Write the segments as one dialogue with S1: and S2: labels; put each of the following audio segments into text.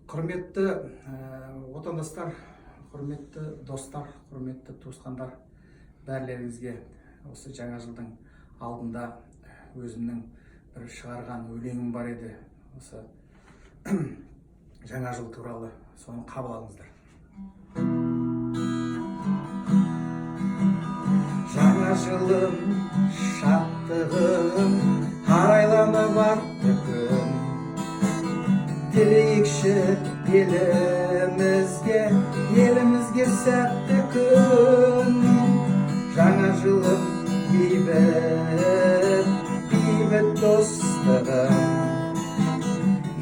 S1: Құрметті отандастар, құрметті достар, құрметті туысқандар, бәрлеріңізге осы жаңа жылдың алдында өзімнің бір шығарған өлеңім бар еді. Осы жаңа жыл туралы, соны қабыл алыңыздар. Жаңа жылым, шаттығым, арайланып атты күн. Тілейікші елімізге сәтті күн. Жаңа жылым, бейбіт достығым.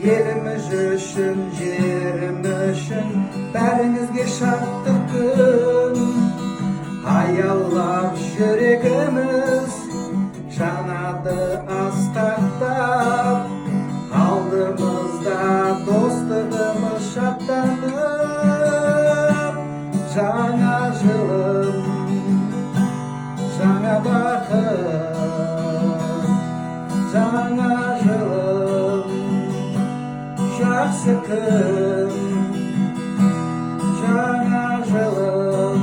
S1: Еліміз үшін, жерім үшін, бәріңізге шаттық күн. Аялап жүрегіміз, жанады асқақтап, алдымызда достығымыз шаттанып. Жаңа жылым, жаңа бақыт, жаңа жылым, жақсы күн. Жаңа жылым,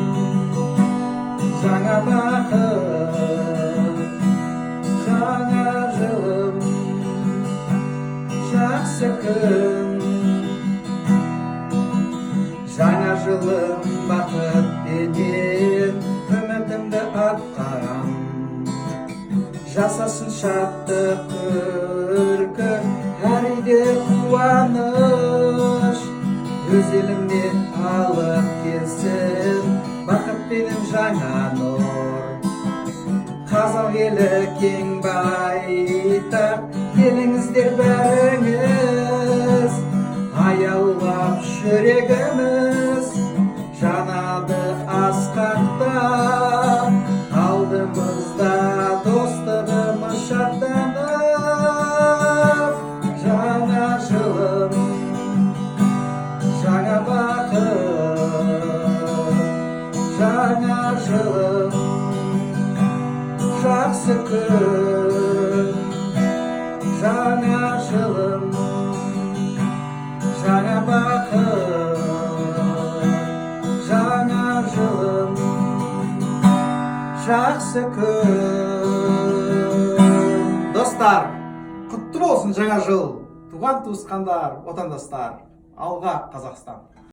S1: жаңа бақыт, жаңа жылым, жақсы күн. Жаңа жылым бақыт пенен үмітімді атқарам. Жасасын шаттық күлкі, әр үйде қуаныш. Өз еліме алып келсін бақыт пенен жаңа нұр. Қазақ елі кең байтақ, келіңіздер бәріңіз. Аялап жүрегіміз, жанады асқақтап, алдымызда достығымыз шаттанып. Жаңа жылым, жаңа бақыт, жаңа жылым, жақсы күн. Жаңа жылым, жаңа бақыт, жаңа жылым, жақсы күн. Достар, құтты болсын жаңа жыл. Туған туысқандар, отандастар, алға Қазақстан.